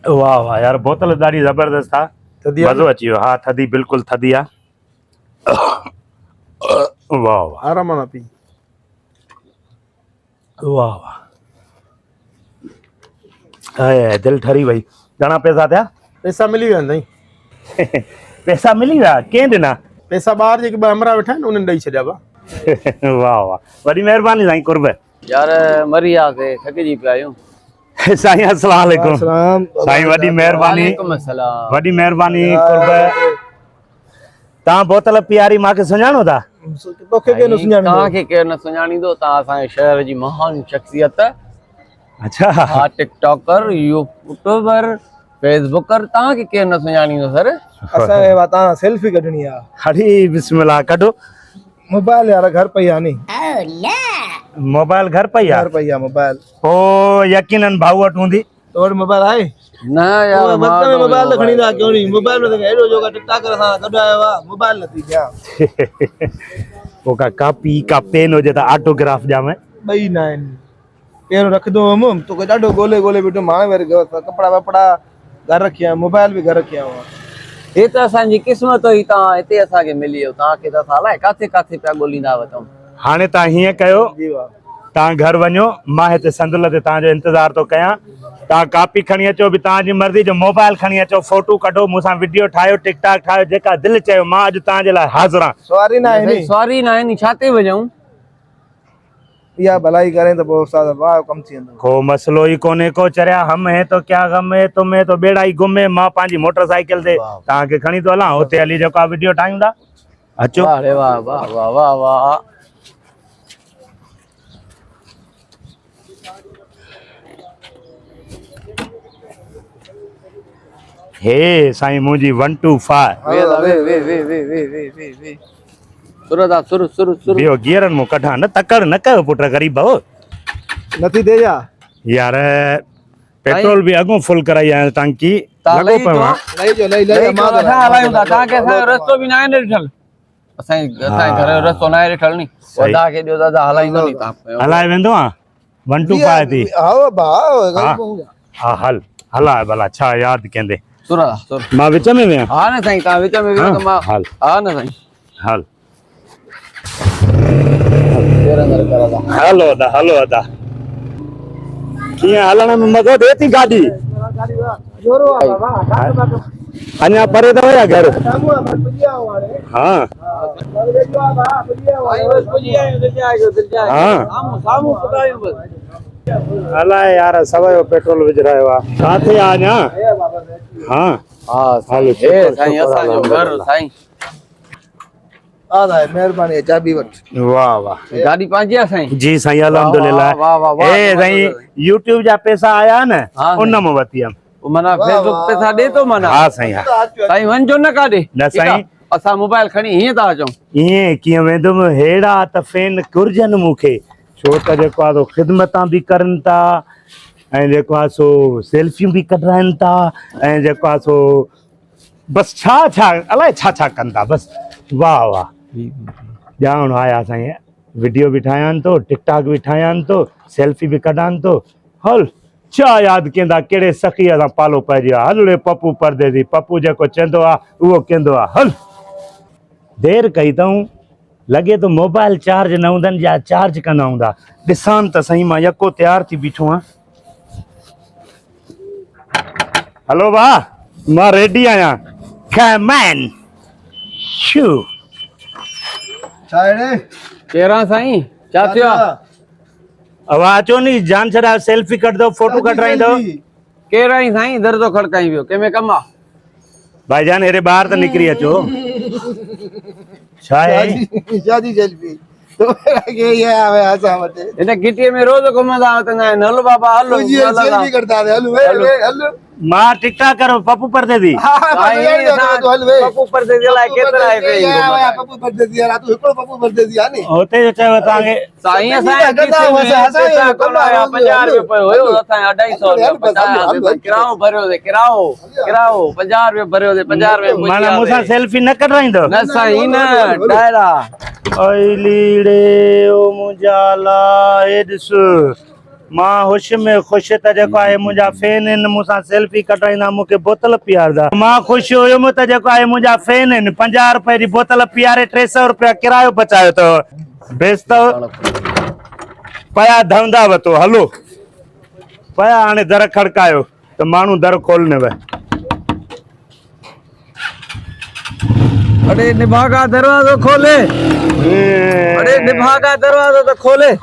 वाह वाह यार बोतल ॾाढी ज़बरदस्त था। मज़ो अची वियो। हाँ थदी बिल्कुलु थदी आहे। वाह वाह आराम ना पी। वाह वाह दिल ठरी वही। घणा पैसा थिया? पैसा मिली वेंदा। पैसा मिली विया? कंहिं ॾिना? पैसा ॿार जेके ॿ हमरा वेठा आहिनि उन्हनि ॾेई छॾिया बा। वाह वाह वॾी महिरबानी साईं कुर्ब। यार मरी वियासीं थकिजी पिया आहियूं। साईं अस्सलाम वालेकुम। साईं वॾी महिरबानी वालेकुम अस्सलाम। वॾी महिरबानी कुर्ब। तव्हां बोतल पीआरी मूंखे सुञाणो था? तोखे केरु न सुञाणींदो? तव्हांखे केरु न सुञाणींदो? तव्हां असांजे शहर जी महान शख्सियत। अच्छा हा टिकटॉकर यूट्यूबर फेसबुकर तव्हांखे केरु न सुञाणींदो सर? असांखे तव्हां सेल्फी कढणी आहे। हरी बिस्मिल्लाह कढो। मोबाइल यार घर पई आहे नी। मोबाइल घर पई आहे? घर पई आहे मोबाइल। ओ यकीनन भाऊ वटि हूंदी। तो वटि मोबाइल आहे? न यार मतलब में मोबाइल त खणी था क्यों नहीं? मोबाइल में त हेॾो जोगा टिकटॉकर सां कढायो आहे मोबाइल नथी ॾियां। पोइ का कापी का पेन हुजे त ऑटोग्राफ ॾियां। ॿई न आहिनि। पहिरियों रखंदो हुअमि तोखे ॾाढो ॻोल्हे ॻोल्हे बीठो हाणे वरी कपिड़ा वपड़ा घर रखिया आहिनि मोबाइल बि घर रखिया हुआ। हे त असांजी क़िस्मत हुई तव्हां हिते असांखे मिली वियो। तव्हांखे त असां अलाए काथे काथे पिया ॻोल्हींदा वठूं। हाणे तव्हां हीअं कयो जी वाह। तव्हां घर वञो मां हिते संदुल ते तव्हांजो इंतज़ार थो कयां। तव्हां कापी खणी अचो बि तव्हांजी मर्ज़ी जो मोबाइल खणी अचो फोटो कढो मूंसां वीडियो ठाहियो टिकटॉक ठाहियो जेका दिलि चयो मां अॼु तव्हांजे लाइ हाज़िर आहियां। सवारी न आहे नी। सॉरी न आहे नी छा ते वञूं? इहा भलाई करें तो पोइ उस्ताद वाह कम थी वेंदो। को मसलो ही कोने को चरिया हम है तो क्या गम है तुम्हें तो बेड़ा ही गुम है। मां पंहिंजी मोटरसाइकिल ते तव्हांखे खणी थो हलां हुते हली जेको वीडियो ठाहियूं था। अचो। वाह रे वाह वाह वाह वाह वाह। हे साईं मुंहिंजी 125 वे वे वे वे वे वे वे वे वे सुरदा सुर सुर सुर बियो गियरनि मूं कढां न तकड़ न कयो पुट ग़रीब भाउ। नथी दे जा यार पेट्रोल भी अगो फुल कराई है टंकी लगो पवा। लई जो लई मां असां हलायूं था। तव्हांखे असांजो रस्तो बि न आहे ॾिठल। असांजे घर जो रस्तो न आहे ॾिठल नी। वॾा खे ॾियो दादा हलाईंदो नी तव्हां। हलाए वेंदो आहे 125 थी। हा भाउ हा हल हला भला छा यादि कंदे। सुरदा सुर मां विच में वियां? हा न साईं तव्हां विच में वियो त मां हल हा न साईं हल हलो हलो अदा कीअं हलण में मज़ो ॾिए थी गाॾी? अञा परे अथव या घर? हाँ अलाए यार सवायो पेट्रोल विझ रहियो आहे काथे आहे अञा? हाँ हा हलो साईं असांजो घर साईं। मेहरबानी चाबी वठ। वाह वाह गाड़ी पंहिंजी आहे साईं? जी साईं अल्हम्दुलिल्लाह। ए साईं यूट्यूब जा पैसा आया न उन में वती हम मना फेसबुक पैसा दे तो मना। हाँ साईं हाँ साईं वञो न काॾे न साईं असां मोबाइल खणी हीअं था अचूं। ईअं कीअं वेंदुमि हेड़ा त फैन घुर्जनि मूंखे छो त जेको आहे सो ख़िदमतां बि करनि था ऐं जेको आहे सो सेल्फियूं बि कढाइनि था ऐं जेको आहे सो बसि छा छा अलाए छा छा कनि था बसि। वाह वाह ॼाण आया साईं वीडियो बि ठाहियां थो टिकटॉक बि ठाहियां थो सेल्फी बि कढां थो। हल छा यादि कंदा कहिड़े सखीअ सां पालो पइजी आहे। हल रे पप्पू परदेसी पप्पू जेको चवंदो आहे उहो कंदो आहे। हल देरि कई अथऊं लॻे थो मोबाइल चार्ज न हूंदनि या चार्ज कंदा हूंदा। ॾिसां त सही मां यको तयारु थी बीठो आहियां। हलो भाउ मां रेडी आहियां। कमैन शू केरु साईं छा थियो आहे? अब अचो नी जान छॾा सेल्फी कढंदो फोटो कढाईंदो। केरु आई साईं दर थो खड़काई वियो कंहिंमें कमु आहे? भाईजान हेरे ॿाहिरि त निकिरी अचो। छा आहे शादी सेल्फी तो के ये आवे आसा मते हिन गिटीअ में रोज़ घुमंदा आहिनि। हलो बाबा हलो सेल्फी करता है। हलो मां टिकटॉक करो पप्पू परदेसी। पप्पू परदेसी लाइ केतिरा आहे? पप्पू परदेसी यार तू हिकड़ो पप्पू परदेसी आ नी होते जो चयो तव्हांखे साईं असां कोलाया 50 रुपए हुयो असां 250 किराओ भरियो से किराओ 50 रुपए भरियो से 50 रुपए माना मूंसां सेल्फी न कढाईंदो? न साईं न डायरा ओए लीड़े ओ मुंहिंजा ला हे ॾिस मां होश में ख़ुश त जेको आहे मुंहिंजा फैन आहिनि मूंसां सेल्फी कढाईंदा मूंखे बोतल पीआरदा मां ख़ुशि हुयुमि त जेको आहे मुंहिंजा फैन आहिनि 50 रुपए जी बोतल पीआरे 300 रुपया किरायो बचायो अथव बेस अथव पया धंधा वतो हलो पया हाणे दर खड़कायो त माण्हू दर खोलने वे अरे निभा का दरवाजो खोले अरे निभा का दरवाजो तो खोले